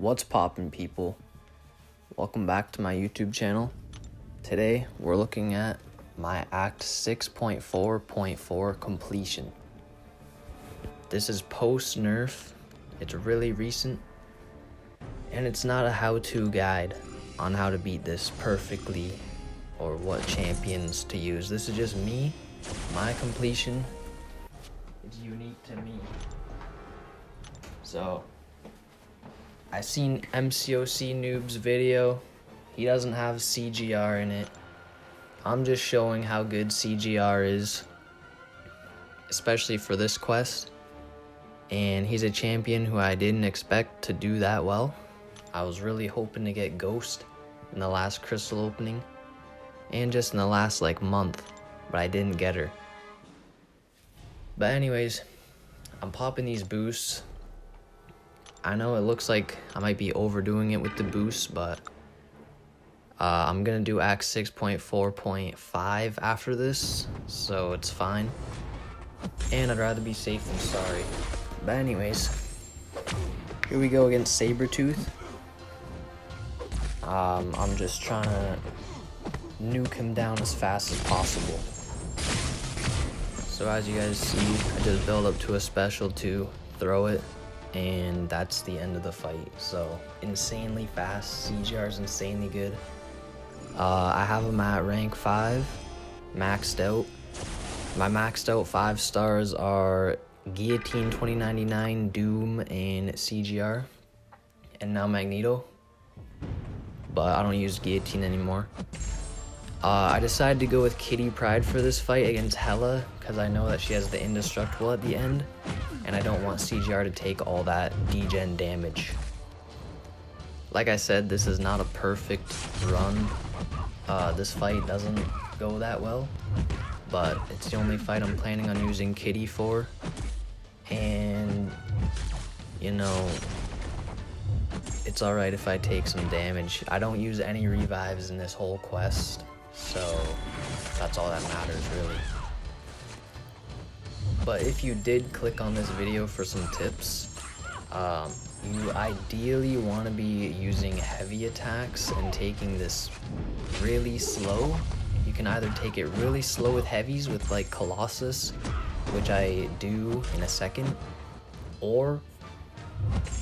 What's poppin', people? Welcome back to my YouTube channel. Today we're looking at my Act 6.4.4 completion. This is post Nerf. It's really recent, and it's not a how-to guide on how to beat this perfectly or what champions to use. This is just me, my completion. It's unique to me. So I seen Mcoc Noob's video. He doesn't have CGR in it. I'm just showing how good CGR is, especially for this quest. And he's a champion who I didn't expect to do that well. I was really hoping to get Ghost in the last crystal opening and just in the last month, but I didn't get her. But anyways, I'm popping these boosts. I know it looks like I might be overdoing it with the boosts, but I'm gonna do Act 6.4.5 after this, so it's fine. And I'd rather be safe than sorry. But anyways, here we go against Sabretooth. I'm just trying to nuke him down as fast as possible. So as you guys see, I just build up to a special to throw it, and that's the end of the fight. So insanely fast. CGR is insanely good. I have him at rank 5, maxed out. My maxed out 5 stars are Guillotine 2099, Doom, and CGR, and now Magneto. But I don't use Guillotine anymore. I decided to go with Kitty Pryde for this fight against Hela because I know that she has the indestructible at the end, and I don't want CGR to take all that degen damage. Like I said, this is not a perfect run. This fight doesn't go that well, but it's the only fight I'm planning on using Kitty for. And, you know, it's alright if I take some damage. I don't use any revives in this whole quest, so that's all that matters, really. But if you did click on this video for some tips, you ideally want to be using heavy attacks and taking this really slow. You can either take it really slow with heavies with Colossus, which I do in a second, or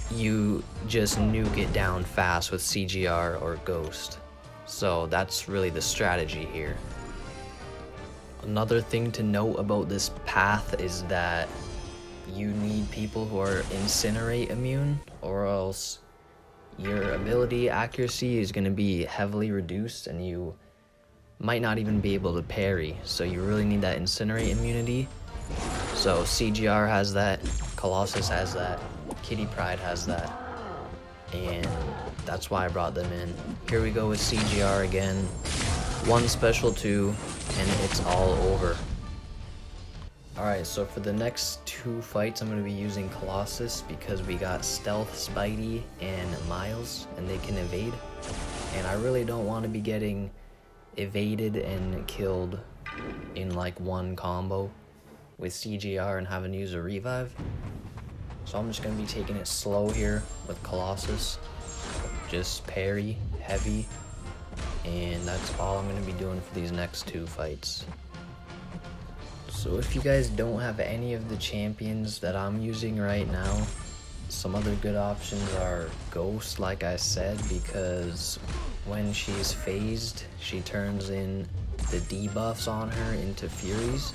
you just nuke it down fast with CGR or Ghost. So that's really the strategy here. Another thing to note about this path is that you need people who are Incinerate immune, or else your ability accuracy is going to be heavily reduced and you might not even be able to parry. So you really need that Incinerate immunity. So CGR has that, Colossus has that, Kitty Pryde has that, and that's why I brought them in. Here we go with CGR again. One special 2, and it's all over. Alright, so for the next 2 fights, I'm going to be using Colossus because we got Stealth Spidey and Miles, and they can evade. And I really don't want to be getting evaded and killed in one combo with CGR and having to use a revive. So I'm just going to be taking it slow here with Colossus. Just parry, heavy, and that's all I'm going to be doing for these next 2 fights. So if you guys don't have any of the champions that I'm using right now, some other good options are Ghost, like I said, because when she's phased, she turns in the debuffs on her into Furies.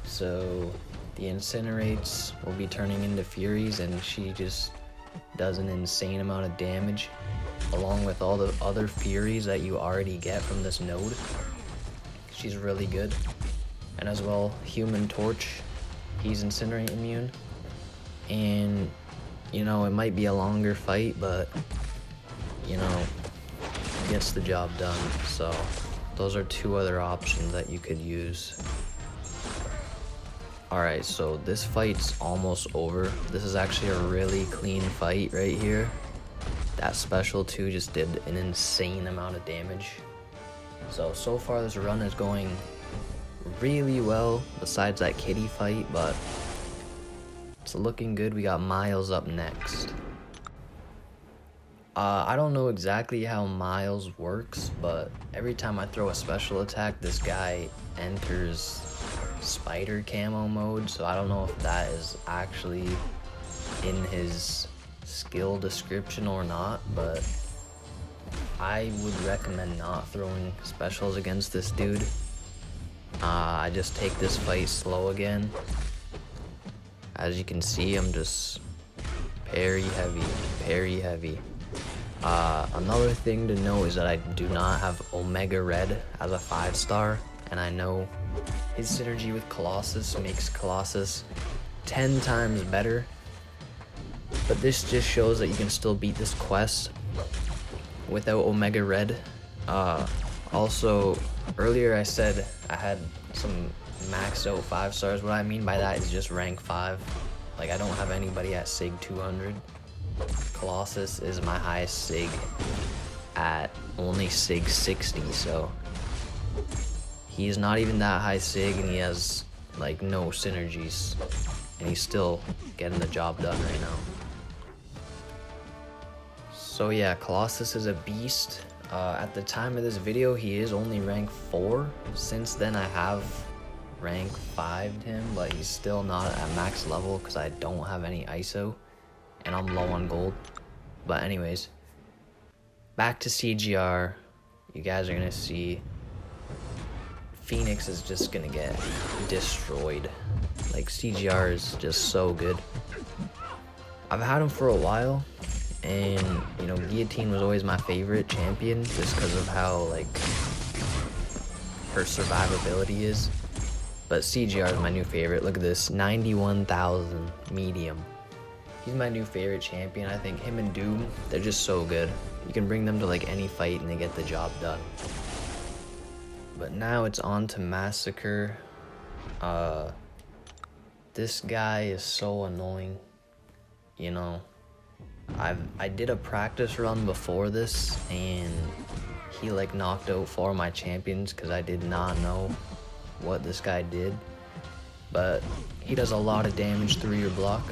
So the Incinerates will be turning into Furies, and she just does an insane amount of damage, along with all the other Furies that you already get from this node. She's really good. And as well, Human Torch, he's Incinerate immune. And, you know, it might be a longer fight, but, you know, gets the job done. So those are 2 other options that you could use. Alright, so this fight's almost over. This is actually a really clean fight right here. That special 2 just did an insane amount of damage. So far this run is going really well, besides that Kitty fight, but it's looking good. We got Miles up next. I don't know exactly how Miles works, but every time I throw a special attack, this guy enters spider camo mode, so I don't know if that is actually in his skill description or not, but I would recommend not throwing specials against this dude. I just take this fight slow again. As you can see, I'm just parry heavy. Another thing to know is that I do not have Omega Red as a 5-star, and I know his synergy with Colossus makes Colossus 10 times better, but this just shows that you can still beat this quest without Omega Red. Also, earlier I said I had some maxed out 5-stars. What I mean by that is just rank 5. Like, I don't have anybody at Sig 200. Colossus is my highest Sig at only Sig 60, so he's not even that high Sig, and he has like no synergies, and he's still getting the job done right now. So yeah, Colossus is a beast. At the time of this video, he is only rank 4. Since then, I have rank 5'd him, but he's still not at max level because I don't have any ISO, and I'm low on gold. But anyways, back to CGR. You guys are gonna see Phoenix is just gonna get destroyed. Like, CGR is just so good. I've had him for a while, and you know, Guillotine was always my favorite champion just because of how like her survivability is. But CGR is my new favorite. Look at this, 91,000 medium. He's my new favorite champion. I think him and Doom, they're just so good. You can bring them to like any fight and they get the job done. But now it's on to Massacre. This guy is so annoying. You know, I did a practice run before this, and he like knocked out 4 of my champions because I did not know what this guy did. But he does a lot of damage through your block,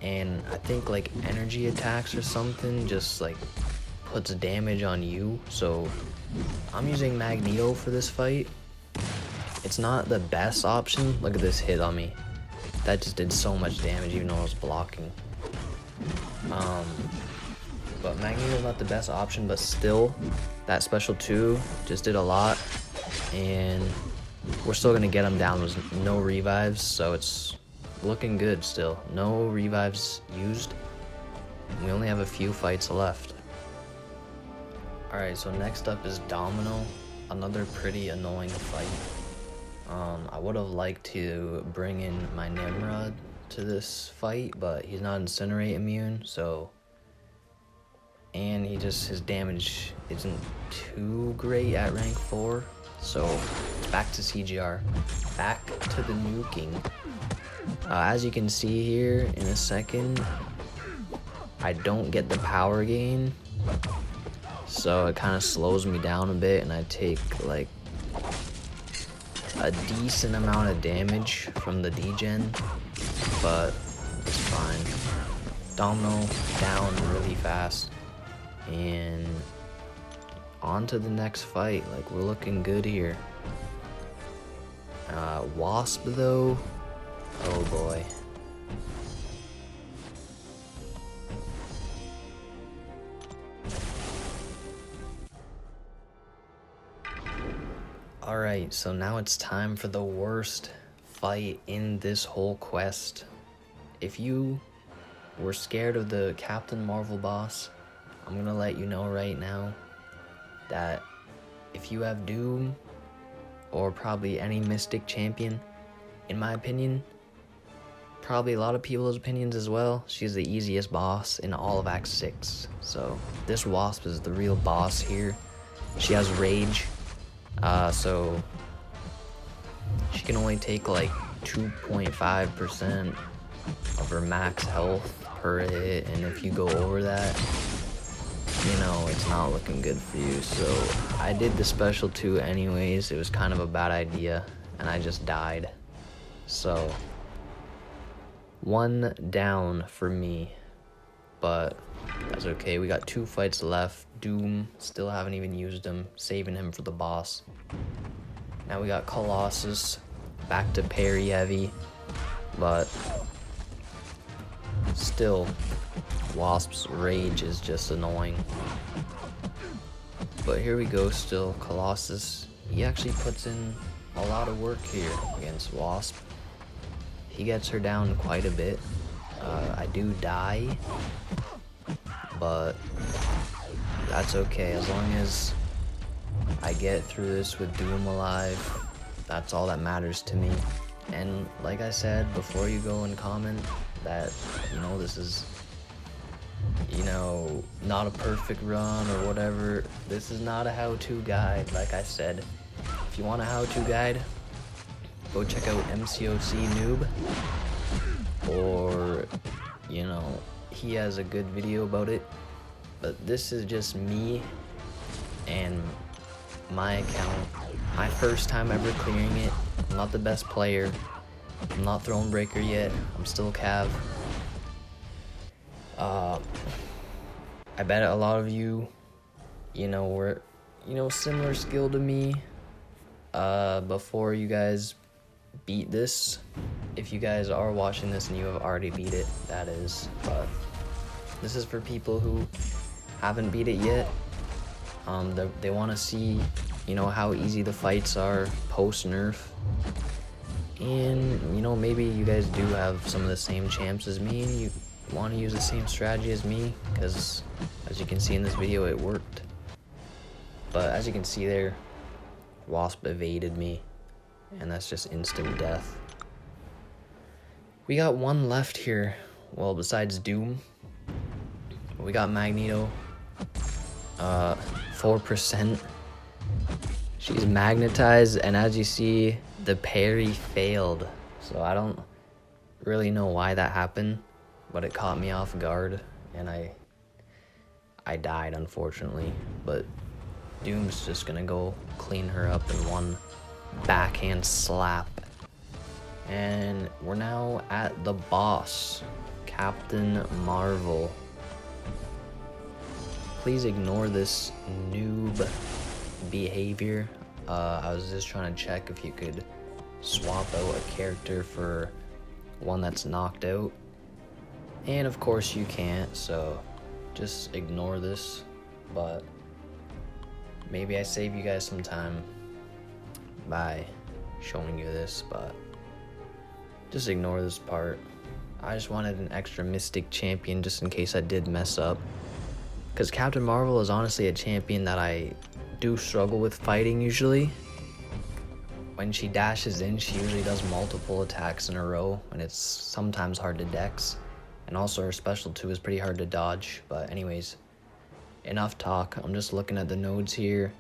and I think like energy attacks or something just like puts damage on you. So I'm using Magneto for this fight. It's not the best option. Look at this hit on me. That just did so much damage even though I was blocking. But Magneto's not the best option, but still, that special 2 just did a lot, and we're still gonna get him down with no revives, so it's looking good still. No revives used. We only have a few fights left. Alright, so next up is Domino. Another pretty annoying fight. I would have liked to bring in my Nimrod to this fight, but he's not Incinerate immune, so, and his damage isn't too great at rank 4, so back to CGR, back to the nuking. As you can see here in a second, I don't get the power gain, so it kind of slows me down a bit, and I take like a decent amount of damage from the degen, but it's fine. Domino down really fast, and on to the next fight. Like, we're looking good here. Wasp though, oh boy. Alright, so now it's time for the worst fight in this whole quest. If you were scared of the Captain Marvel boss, I'm gonna let you know right now that if you have Doom, or probably any Mystic champion, in my opinion, probably a lot of people's opinions as well, she's the easiest boss in all of Act 6. So this Wasp is the real boss here. She has Rage. So she can only take like 2.5% of her max health per hit, and if you go over that, you know, it's not looking good for you. So I did the special 2 anyways. It was kind of a bad idea, and I just died. So 1 down for me. but that's okay. We got 2 fights left. Doom, still haven't even used him, saving him for the boss. Now we got Colossus, back to parry heavy, but still, Wasp's rage is just annoying. But here we go, still, Colossus, he actually puts in a lot of work here against Wasp. He gets her down quite a bit. I do die, but that's okay. As long as I get through this with Doom alive, that's all that matters to me. And like I said, before you go and comment that, you know, this is, you know, not a perfect run or whatever, this is not a how-to guide. Like I said, if you want a how-to guide, go check out Mcoc Noob, or, you know, he has a good video about it. But this is just me and my account, my first time ever clearing it. I'm not the best player, I'm not Thronebreaker yet, I'm still Cav. I bet a lot of you, you know, were, you know, similar skill to me before you guys beat this. If you guys are watching this and you have already beat it, that is, but this is for people who haven't beat it yet. They want to see, you know, how easy the fights are post nerf, and you know, maybe you guys do have some of the same champs as me and you want to use the same strategy as me, because as you can see in this video, it worked. But as you can see there, Wasp evaded me, and that's just instant death. We got 1 left here, well, besides Doom. We got Magneto, 4%. She's magnetized, and as you see, the parry failed. So I don't really know why that happened, but it caught me off guard, and I died, unfortunately. But Doom's just gonna go clean her up in 1 backhand slap. And we're now at the boss, Captain Marvel. Please ignore this noob behavior. I was just trying to check if you could swap out a character for one that's knocked out. And of course you can't, so just ignore this. But maybe I save you guys some time by showing you this, but just ignore this part. I just wanted an extra Mystic champion just in case I did mess up. Because Captain Marvel is honestly a champion that I do struggle with fighting usually. When she dashes in, she usually does multiple attacks in a row, and it's sometimes hard to dex. And also her special too is pretty hard to dodge. But anyways, enough talk. I'm just looking at the nodes here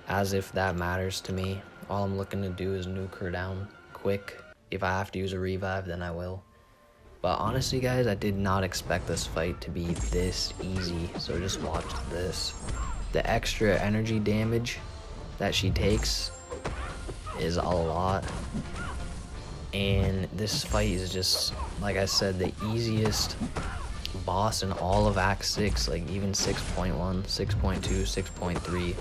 as if that matters to me. All I'm looking to do is nuke her down quick. If I have to use a revive, then I will. But honestly, guys, I did not expect this fight to be this easy. So just watch this. The extra energy damage that she takes is a lot. And this fight is just, like I said, the easiest boss in all of Act 6. Like even 6.1, 6.2, 6.3.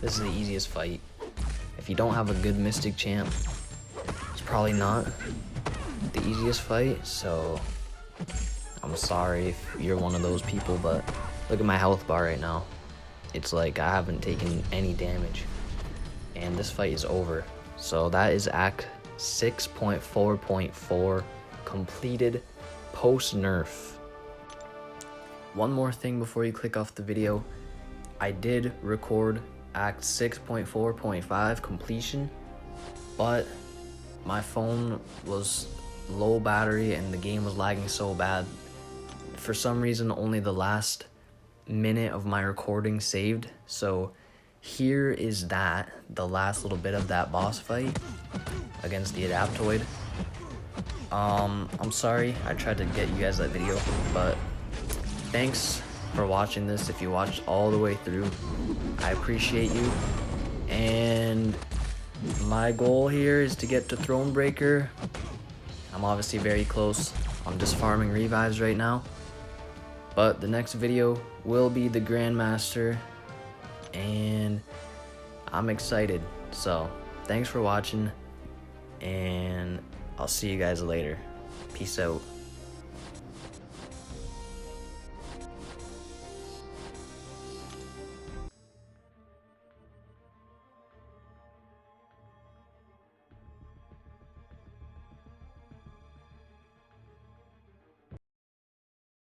This is the easiest fight. If you don't have a good Mystic champ, it's probably not the easiest fight, so I'm sorry if you're one of those people, but look at my health bar right now. It's like I haven't taken any damage, and this fight is over. So that is Act 6.4.4 completed post nerf. One more thing before you click off the video. I did record Act 6.4.5 completion, but my phone was low battery and the game was lagging so bad. For some reason, only the last minute of my recording saved. So here is the last little bit of that boss fight against the Adaptoid. I'm sorry I tried to get you guys that video, but thanks for watching this. If you watched all the way through, I appreciate you. And my goal here is to get to Thronebreaker. I'm obviously very close. I'm just farming revives right now. But the next video will be the Grandmaster, and I'm excited. So thanks for watching, and I'll see you guys later. Peace out.